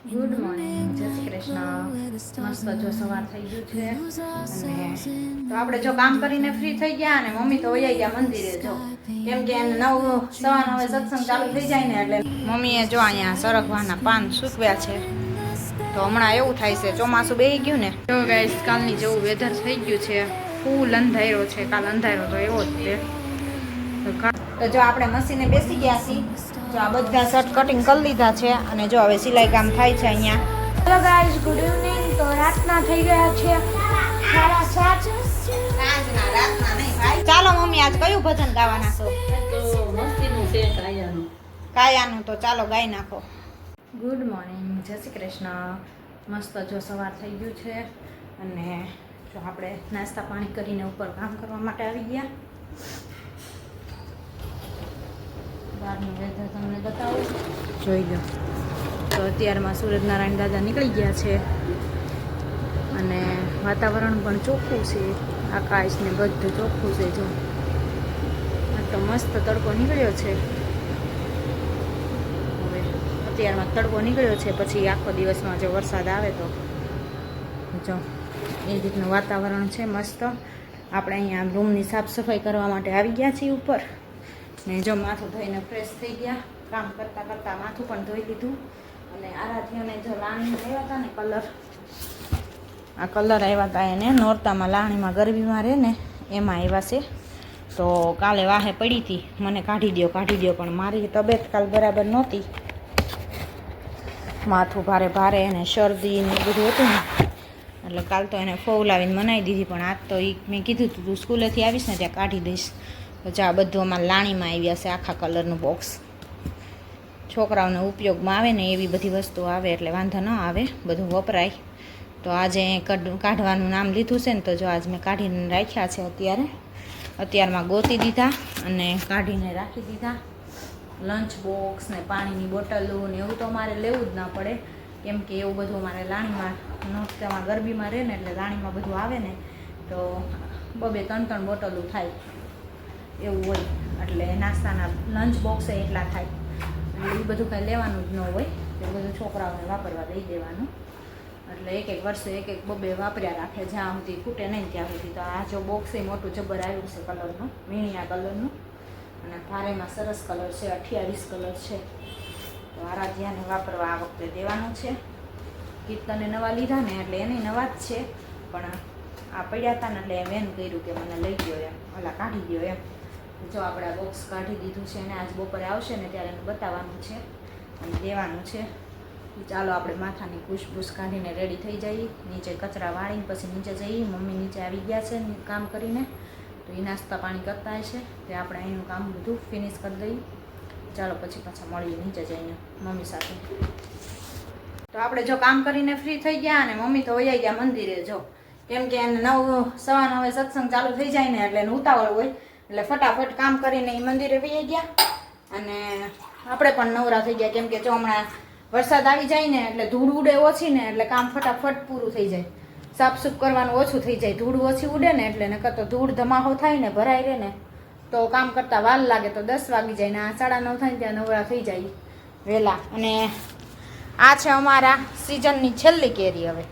Good morning, જય શ્રી કૃષ્ણ. મસ્ત જો સવાર થઈ ગયું છે અને તો આપણે જો કામ કરીને ફ્રી થઈ ગયા અને મમ્મી તો વૈયા ગયા મંદિરે. જો કેમ કે એને 9:15 સત્સંગ ચાલુ થઈ જાય ને એટલે મમ્મીએ જો અહીંયા સરગવાના પાન સૂકવ્યા છે. તો હમણાં એવું થાય છે ચોમાસું બેહી ગયું ને. જો ગાઈસ કાલની જેવું વેધર થઈ ગયું છે, ફૂલ અંધારો છે. કાલ અંધારો તો એવો જ છે. તો જો આપણે મશીને બેસી ગયા છીએ. જો આ બધા શર્ટ કટિંગ કરી લીધા છે અને જો હવે સિલાઈ કામ થાય છે અહીંયા. Hello guys, good evening. તો રાતના થઈ ગયા છે 7:30. સાંજના, રાતના નહીં ભાઈ. ચાલો મમ્મી, આજ કયું ભજન ગાવાના છો? તો મસ્તીનું છે કાયાનું. કાયાનું. તો ચાલો ગાઈ નાખો. ગુડ મોર્નિંગ, જય શ્રી કૃષ્ણ. મસ્ત જો સવાર થઈ ગયું છે અને જો આપણે નાસ્તા પાણી કરીને ઉપર કામ કરવા માટે આવી ગયા. બહારનું વેધર તમને બતાવું, જોઈ લો. તો અત્યારમાં સૂરજનારાયણ દાદા નીકળી ગયા છે અને વાતાવરણ પણ ચોખ્ખું છે. આકાશ ને બધું ચોખ્ખું છે. જો તો મસ્ત તડકો નીકળ્યો છે. હવે અત્યારમાં તડકો નીકળ્યો છે, પછી આખો દિવસમાં જો વરસાદ આવે તો જો એ રીતનું વાતાવરણ છે મસ્ત. આપણે અહીંયા રૂમની સાફ સફાઈ કરવા માટે આવી ગયા છીએ ઉપર ને જો માથું ધોઈને ફ્રેશ થઈ ગયા. કામ કરતાં કરતાં માથું પણ ધોઈ લીધું અને આરાધ્યને જો લાણી આવ્યા હતા ને કલર, આ કલર આવ્યા હતા એને નોરતામાં, લાણીમાં ગરબીમાં રહે ને એમાં આવ્યા છે. તો કાલે વાહે પડી હતી, મને કાઢી દો પણ મારી તબિયત કાલ બરાબર નહોતી. માથું ભારે ભારે અને શરદી ને બધું હતું ને એટલે કાલ તો એને ફોલાવીને મનાવી દીધી. પણ આજ તો એ મેં કીધું તું સ્કૂલેથી આવીશ ને ત્યાં કાઢી દઈશ. તો આ બધું અમારા લાણીમાં આવ્યા છે, આખા કલરનું બોક્સ. છોકરાઓને ઉપયોગમાં આવે ને એવી બધી વસ્તુ આવે એટલે વાંધો ન આવે, બધું વપરાય. તો આજે કાઢવાનું નામ લીધું છે ને તો જો આજ મેં કાઢીને રાખ્યા છે. અત્યારમાં ગોતી દીધા અને કાઢીને રાખી દીધા. લંચ બોક્સ ને પાણીની બોટલો ને એવું તો અમારે લેવું જ ના પડે, કેમ કે એવું બધું અમારે લાણીમાં નોરતામાં ગરબીમાં રહે ને એટલે લાણીમાં બધું આવે ને તો 2-3 બોટલો થાય એવું હોય. એટલે નાસ્તાના લંચ બોક્સ એટલા થાય એટલે એ બધું કાંઈ લેવાનું જ ન હોય. એ બધું છોકરાઓને વાપરવા દઈ દેવાનું. એટલે એક વર્ષે એક 2 વાપર્યા રાખે, જ્યાં સુધી ખૂટે નહીં ત્યાં સુધી. તો આ જો બોક્સ એ મોટું જબર આવ્યું છે કલરનું, મીણિયા કલરનું અને ભારેમાં સરસ કલર છે, 28 કલર છે. તો આરાધ્યાને વાપરવા આ વખતે દેવાનું છે. કીર્તને નવા લીધા ને એટલે એને નવા જ છે, પણ આ પડ્યા હતા ને એટલે એમ એમ કર્યું કે મને લઈ ગયો એમ, ઓલા કાઢી ગયો એમ. જો આપણે આ બોક્સ કાઢી દીધું છે અને આજ બપોરે આવશે ને ત્યારે એને બતાવવાનું છે અને દેવાનું છે. ચાલો આપણે માથાની ખુશબૂશ કાઢીને રેડી થઈ જઈએ, નીચે કચરા વાળીને પછી નીચે જઈએ. મમ્મી નીચે આવી ગયા છે કામ કરીને, તો એ નાસ્તા પાણી કરતા છે તે આપણે અહીંનું કામ બધું ફિનિશ કરી દઈએ. ચાલો પછી પાછા મળીએ નીચે જઈને મમ્મી સાથે. તો આપણે જો કામ કરીને ફ્રી થઈ ગયા અને મમ્મી તો વૈયા ગયા મંદિરે. જો કેમ કે એને 9:15 સત્સંગ ચાલુ થઈ જાય ને એટલે એને ઉતાવળ હોય એટલે ફટાફટ કામ કરીને એ મંદિરે વહી ગયા અને આપણે પણ નવરા થઈ ગયા. કેમ કે જો હમણાં વરસાદ આવી જાય ને એટલે ધૂળ ઉડે ઓછી ને એટલે કામ ફટાફટ પૂરું થઈ જાય. સાફસૂફ કરવાનું ઓછું થઈ જાય, ધૂળ ઓછી ઉડે ને એટલે નકર તો ધૂળ ધમાહો થાય ને ભરાઈ રહે ને તો કામ કરતાં વાર લાગે. તો 10 વાગી જાય ને આ 9:30 થાય ને ત્યાં નવરા થઈ જાય વહેલા. અને આ છે અમારા સિઝનની છેલ્લી કેરી. હવે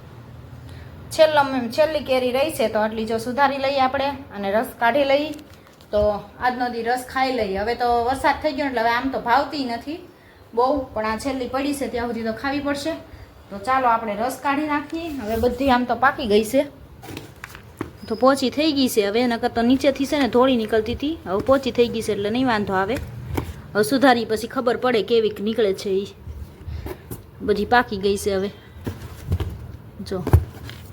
છેલ્લી કેરી રહી છે તો આટલી જો સુધારી લઈએ આપણે અને રસ કાઢી લઈએ. તો આજનો દી રસ ખાઈ લઈએ. હવે તો વરસાદ થઈ ગયો એટલે હવે આમ તો ભાવતી નથી બહુ, પણ આ છેલ્લી પડી છે ત્યાં સુધી તો ખાવી પડશે. તો ચાલો આપણે રસ કાઢી નાખીએ. હવે બધી આમ તો પાકી ગઈ છે, તો પોચી થઈ ગઈ છે. હવે નકર તો નીચેથી છે ને થોડી નીકળતી હતી, હવે પોચી થઈ ગઈ છે એટલે નહીં વાંધો આવે. હવે સુધારી પછી ખબર પડે કેવી નીકળે છે. એ બધી પાકી ગઈ છે હવે જો.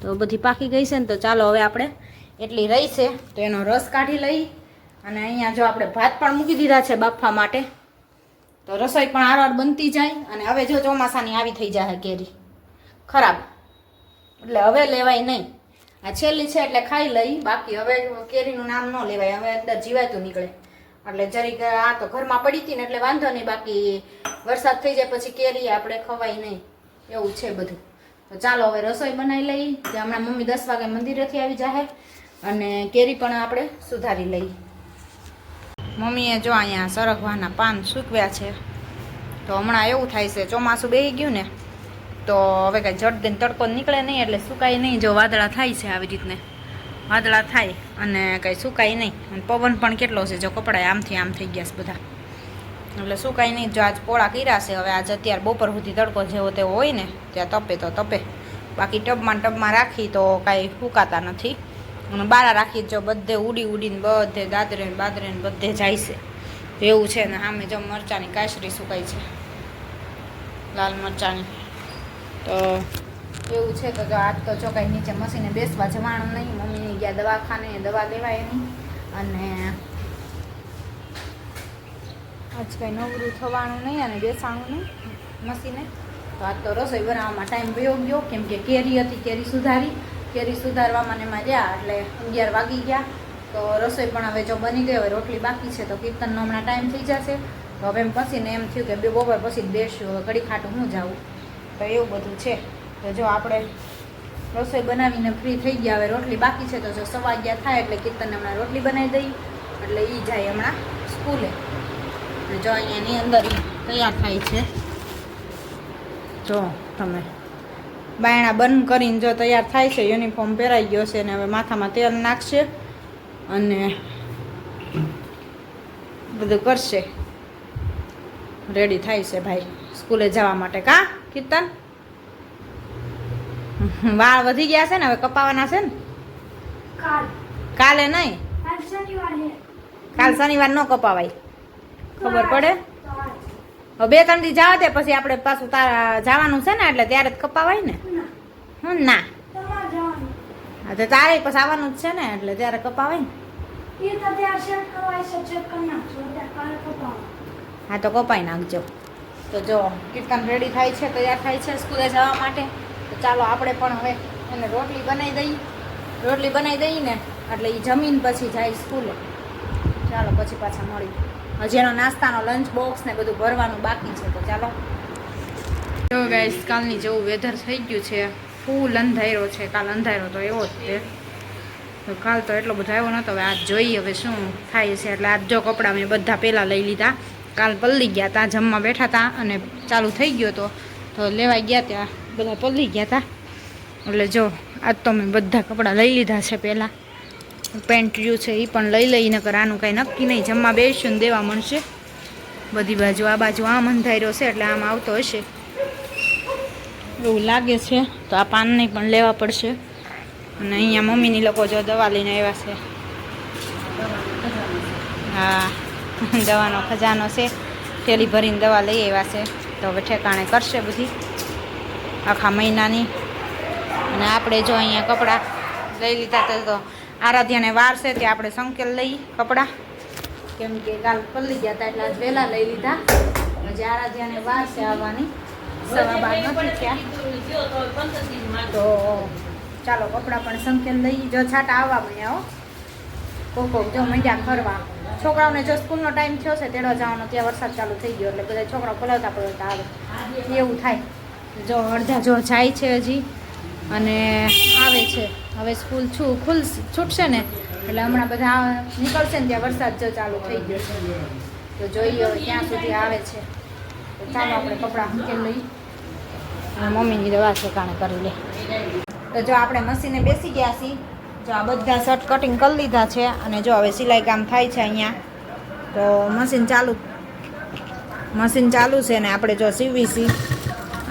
તો બધી પાકી ગઈ છે ને તો ચાલો હવે આપણે એટલી રહી છે તો એનો રસ કાઢી લઈ. અને અહીંયા જો આપણે ભાત પણ મૂકી દીધા છે બાફવા માટે, તો રસોઈ પણ આરવાર બનતી જાય. અને હવે જો ચોમાસાની આવી થઈ જાય કેરી ખરાબ, એટલે હવે લેવાય નહીં. આ છેલ્લી છે એટલે ખાઈ લઈ, બાકી હવે કેરીનું નામ ન લેવાય. હવે અંદર જીવાતું નીકળે એટલે જરીક આ તો ઘરમાં પડી હતી ને એટલે વાંધો નહીં, બાકી વરસાદ થઈ જાય પછી કેરી આપણે ખવાય નહીં, એવું છે બધું. તો ચાલો હવે રસોઈ બનાવી લઈ. હમણાં મમ્મી 10 વાગે મંદિરેથી આવી જાય અને કેરી પણ આપણે સુધારી લઈ. મમ્મીએ જો અહીંયા સરગવાના પાન સૂકવ્યા છે. તો હમણાં એવું થાય છે ચોમાસું બેસી ગયું ને તો હવે કાંઈ જટ દઈને તડકો નીકળે નહીં એટલે સુકાય નહીં. જો વાદળા થાય છે આવી રીતને વાદળા થાય અને કાંઈ સુકાય નહીં. અને પવન પણ કેટલો છે, જો કપડાં આમથી આમ થઈ ગયા છે બધા, એટલે સુકાય નહીં. જો આજ પોળા કર્યા છે. હવે આજ અત્યારે બપોર સુધી તડકો જેવો તેવો હોય ને ત્યાં તપે તો તપે, બાકી ટબમાં રાખી તો કાંઈ સુકાતા નથી. અને બારા રાખી જો બધે ઉડીને બધે દાદરે ને બાદરે ને બધે જાય છે એવું છે. ને સામે જો મરચાંની કાશરી સુકાઈ છે, લાલ મરચાંની. તો એવું છે. તો જો આજ તો જો કાંઈ નીચે મશીને બેસવા જવાનું નહીં. મમ્મીને ગયા દવાખાને, દવા લેવાય નહીં. અને આજ કંઈ નવરું થવાનું નહીં અને બેસાણું નહીં મશીને. તો આજ તો રસોઈ બનાવવામાં ટાઈમ વયો ગયો, કેમ કે કેરી હતી, કેરી સુધારવામાં ને એમાં ગયા એટલે 11 વાગી ગયા. તો રસોઈ પણ હવે જો બની ગઈ. હવે રોટલી બાકી છે તો કીર્તનનો હમણાં ટાઈમ થઈ જશે. તો હવે એમ પછીને એમ થયું કે બપોર પછી બેસશું, હવે ઘડી ખાટું હું જાઉં. તો એવું બધું છે. તો જો આપણે રસોઈ બનાવીને ફ્રી થઈ ગયા. હવે રોટલી બાકી છે. તો જો 11:15 થાય એટલે કીર્તનને હમણાં રોટલી બનાવી દઈ એટલે એ જાય હમણાં સ્કૂલે. જો અહીંયાની અંદર તૈયાર થાય છે. જો તમે બાયણા બંધ કરીને જો તૈયાર થાય છે. યુનિફોર્મ પહેરાઈ ગયો છે ને હવે માથામાં તેલ નાખશે અને બધું કરશે. રેડી થાય છે ભાઈ સ્કૂલે જવા માટે. કા કીર્તન વાળ વધી ગયા છે ને, હવે કપાવાના છે ને. કાલે નહીં, કાલ શનિવાર ન કપાવાય, ખબર પડે. હવે 2-3 દી જવા દે, પછી આપણે પાછું જવાનું છે ને એટલે ત્યારે જ કપાવાય ને. હું ના હા તો તારે પછી આવવાનું જ છે ને એટલે ત્યારે કપાવાય ને. હા તો કપાઈ નાખજો. તો જો કીર્તન રેડી થાય છે, તૈયાર થાય છે સ્કૂલે જવા માટે. તો ચાલો આપણે પણ હવે એને રોટલી બનાવી દઈએ ને એટલે એ જમીન પછી જાય સ્કૂલે. ચાલો પછી પાછા મળી. હજી એનો નાસ્તાનો લંચ બોક્સ ને બધું ભરવાનું બાકી છે. તો ચાલો. જો ગાઈસ કાલની જેવું વેધર થઈ ગયું છે, ફૂલ અંધારો છે. કાલ અંધારો તો એવો જ તે. તો કાલ તો એટલો બધો આવ્યો નહોતો. હવે આજ જોઈએ હવે શું થાય છે. એટલે આજ જો કપડાં મેં બધા પહેલાં લઈ લીધા. કાલ પલળી ગયા હતા, જમવા બેઠા હતા અને ચાલુ થઈ ગયો તો લેવાઈ ગયા ત્યાં બધા પલળી ગયા હતા. એટલે જો આજ તો મેં બધા કપડાં લઈ લીધા છે. પહેલાં પેન્ટ રહ્યું છે એ પણ લઈ નકર આનું કાંઈ નક્કી નહીં. જમવા બેસીશું ને દેવા મળશે બધી બાજુ. આ બાજુ આમ અંધાર્યો છે એટલે આમ આવતો હશે એવું લાગે છે. તો આ પાનને પણ લેવા પડશે. અને અહીંયા મમ્મીની લોકો જો દવા લઈને આવ્યા છે. હા દવાનો ખજાનો છે, થેલી ભરીને દવા લઈ આવ્યા છે. તો હવે ઠેકાણે કરશે બધી આખા મહિનાની. અને આપણે જો અહીંયા કપડાં લઈ લીધા તો આરાધ્યાને વાર છે ત્યાં આપણે સંકેલ લઈ કપડાં, કેમ કે કાલ પલળી ગયા હતા એટલે આજ વહેલા લઈ લીધા. હજી આરાધ્યાને વાર છે આવવાની, 12:15 નથી થયા. તો ચાલો કપડાં પણ સંકેલ લઈ. જો છાટા આવવા મળ્યા હો, કોક જો મંડ્યા ખરવા. છોકરાઓને જો સ્કૂલનો ટાઈમ થયો છે તેડવા જવાનો, ત્યાં વરસાદ ચાલુ થઈ ગયો એટલે બધા છોકરાઓ પલવતા આવે એવું થાય. જો અડધા જો જાય છે હજી અને આવે છે. હવે સ્કૂલ છૂટશે ને એટલે હમણાં બધા નીકળશે ને ત્યાં વરસાદ જો ચાલુ થઈ ગયો છે. તો જોઈએ હવે ત્યાં સુધી આવે છે. તો ચાલો આપણે કપડાં મૂકી લઈ અને મમ્મીની દવા ઠેકાણે કરી લે. તો જો આપણે મશીને બેસી ગયા છીએ. જો આ બધા શર્ટ કટિંગ કરી લીધા છે અને જો હવે સિલાઈ કામ થાય છે અહીંયા. તો મશીન ચાલુ છે ને આપણે જો સીવી છીએ.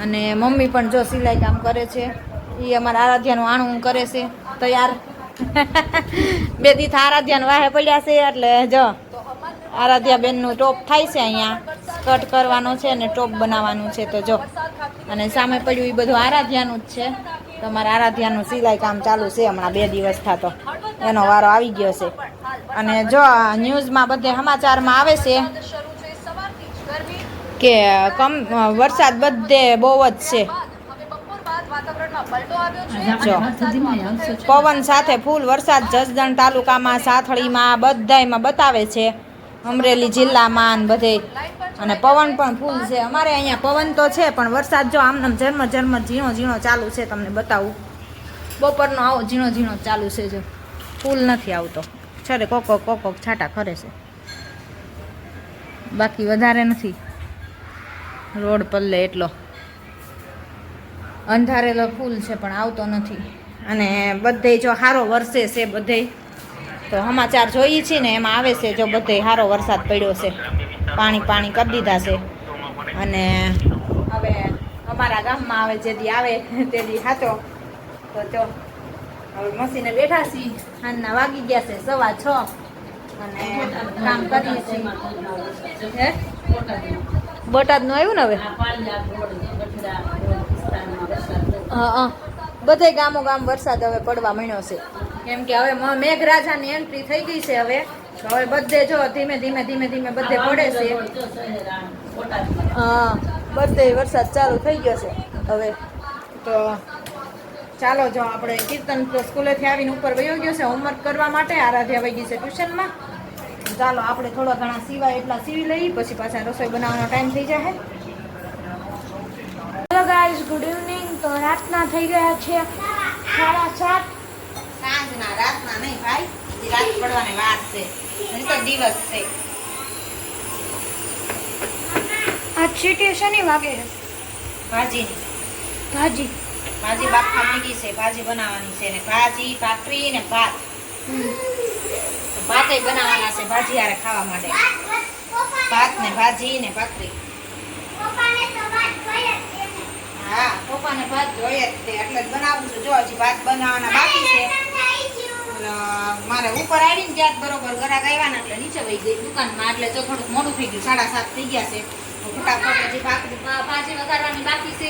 અને મમ્મી પણ જો સિલાઈ કામ કરે છે. એ અમારા આરાધ્યાનું આણું કરે છે તૈયાર. 2 દી આરાધ્યાનું વાહે પડ્યા છે એટલે જો આરાધ્યા બેનનું ટોપ થાય છે અહીંયા. કટ કરવાનો છે અને ટોપ બનાવવાનું છે. તો જો અને સામે પડ્યું એ બધું આરાધ્યાનું જ છે. તો અમારા આરાધ્યાનું સિલાઈ કામ ચાલુ છે હમણાં 2 દિવસ થતો એનો વારો આવી ગયો છે. અને જો ન્યૂઝમાં બધે સમાચારમાં આવે છે કે વરસાદ બધે બહુ જ છે. જો પવન સાથે ફૂલ વરસાદ જસદણ તાલુકામાં, સાથળીમાં બધાયમાં બતાવે છે, અમરેલી જિલ્લામાં ને બધે. અને પવન પણ ફૂલ છે. અમારે અહીંયા પવન તો છે પણ વરસાદ જો આમનામ ઝરમર ઝીણો ચાલુ છે. તમને બતાવું બપોરનો આવો ઝીણો ચાલુ છે. જો ફૂલ નથી આવતો છે, કોક છાટા ખરે છે, બાકી વધારે નથી. રોડ પલ્લે એટલો અંધારેલો ફૂલ છે પણ આવતો નથી. અને બધે જો સારો વરસે છે બધે, તો સમાચાર જોઈએ છીએ ને એમાં આવે છે જો બધે સારો વરસાદ પડ્યો છે, પાણી પાણી કરી દીધા છે. અને હવે અમારા ગામમાં આવે જેથી આવે તેથી સાચો તો જો હવે મસીને બેઠા છીએ. સાંજના વાગી ગયા છે 6:15 અને કામ કરીએ છીએ. હે બોટાદનું આવ્યું ને હવે? હા, બધે ગામો ગામ વરસાદ હવે પડવા માંડ્યો છે, કેમ કે હવે મેઘરાજાની એન્ટ્રી થઈ ગઈ છે. હવે બધે જો ધીમે ધીમે ધીમે ધીમે બધે પડે છે. હા, બધે વરસાદ ચાલુ થઈ ગયો છે હવે. તો ચાલો જો આપણે કીર્તન તો સ્કૂલેથી આવીને ઉપર વયો ગયો છે હોમવર્ક કરવા માટે. આરાધ્યા વહી ગઈ છે ટ્યુશનમાં. ચાલો આપણે થોડા ઘણા સિવાય એટલા સીવી લઈએ, પછી પાછા રસોઈ બનાવવાનો ટાઈમ થઈ જાય. Hello guys, good evening. તો રાતના થઈ ગયા છે 7:30. સાંજના, રાતના નહીં ભાઈ, રાત પડવાની વાર છે, નહીં તો દિવસ છે. આ ચીટી શેની વાગે છે? ભાજીની. ભાજી બાફા મૂકી છે, ભાજી બનાવવાની છે. ને ભાજી, ભાખરી ને ભાત. ભાતે બનાવવાના છે ભાજી હારે ખાવા માટે. ભાત ને ભાજી ને ભાખરી. હા, પપ્પાને ભાત જોઈએ જ તે, એટલે જ બનાવું છું. જો હજી ભાત બનાવવાના બાકી છે. મારે ઉપર આવીને ત્યાં બરોબર ગરાક આવ્યા ને એટલે નીચે વહી ગઈ દુકાનમાં, એટલે જો થોડુંક મોડું થઈ ગયું. 7:30 થઈ ગયા છે. ફટાફટ હજી ભાજી વઘારવાની બાકી છે,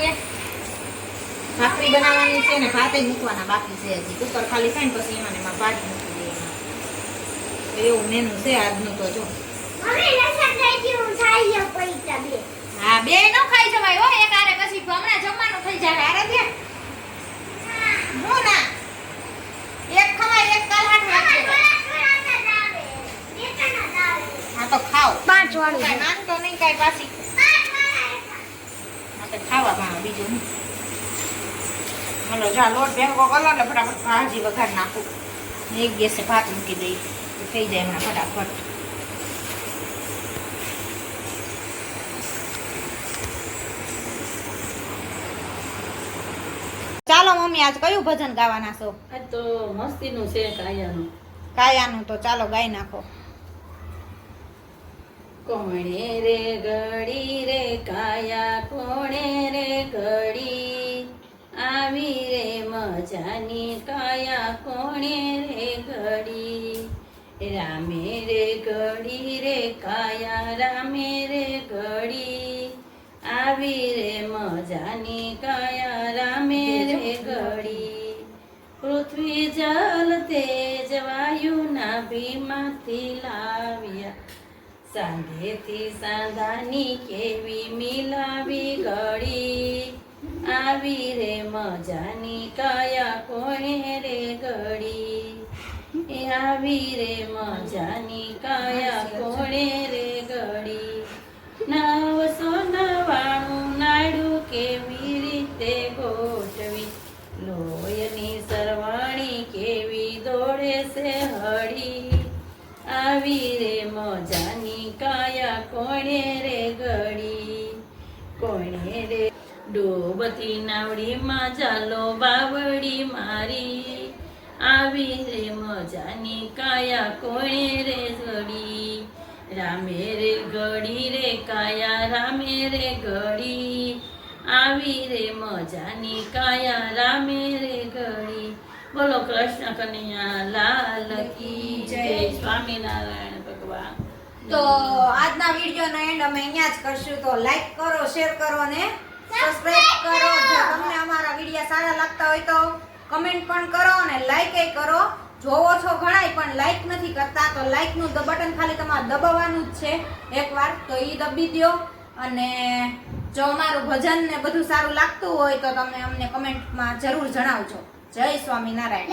ભાખરી બનાવવાની છે ને ભાતે મૂકવાના બાકી છે. હજી કુકર ખાલી થાય ને પછી એમાં ભાત મૂકી દેવાના. એવું મેનુ છે આજનું. તો જો હા, બે નો ખાઈ જવાય હો એક આરે, પછી હમણાં જમવાનું થઈ જાય. આરે દે હું ના એક ખવાય એક કાલ હાથ રાખે. હા તો ખાઓ. 5 વાળી કાઈ નાનતો નહીં કાઈ પાછી. હા તો ખાવા માં બીજું હું. હાલો જા લોટ ભેગો કરો એટલે ફટાફટ ભાજી વઘાર નાખું. એક ગેસે ભાત મૂકી દઈ તો થઈ જાય હમણાં ફટાફટ. ચાલો મમ્મી, આજ કયું ભજન ગાવાના છો? આજ તો મસ્તીનું છે કાયાનું. કાયાનું. તો ચાલો ગાઈ નાખો. કોણે રે ઘડી રે કાયા, કોણે રે ઘડી આવી રે મજાની કાયા, કોણે રે ઘડી રામે રે ઘડી રે કાયા, રામે રે ઘડી આવી રે મજાની કાયા, રામે રે ઘડી પૃથ્વી જલ તેજ વાયુ નાભીમાંથી લાવ્યા, સાંધેથી સાંધાની કેવી મિલાવી ઘડી આવી રે મજાની કાયા, કોણે રે ઘડી આવી રે મજાની કાયા, કોણે રે ઘડી 999 નાડું કેવી રીતે ગોઠવી, લોયની સરવાણી કેવી દોડે છે હળી આવી રે મજાની કાયા, કોણે રે ઘડી કોણે રે ડૂબતી નાવડીમાં ચાલો બાવડી મારી આવી રે મજાની કાયા, કોણે રે ઘડી રામે રે ઘડી રે કાયા, રામે રે ઘડી આવી રે મજાની કાયા, રામે રે ઘડી. બોલો કૃષ્ણ કનૈયા લાલ કી જય. સ્વામિનારાયણ ભગવાન. તો આજના વિડીયોનો એન્ડ અમે અહીંયા જ કરશું. તો લાઈક કરો, શેર કરો અને સબસ્ક્રાઇબ કરો. જો તમને અમારા વિડીયો સારા લાગતા હોય તો કમેન્ટ પણ કરો અને લાઈક એ કરો. જોવો છો ઘણાય પણ લાઈક નથી કરતા, તો લાઈક નું બટન ખાલી તમારે દબાવવાનું જ છે એકવાર, તો ઈ દબી દો. અને જો અમારું ભજન ને બધું સારું લાગતું હોય તો તમે અમને કમેન્ટમાં જરૂર જણાવજો. જય સ્વામિનારાયણ.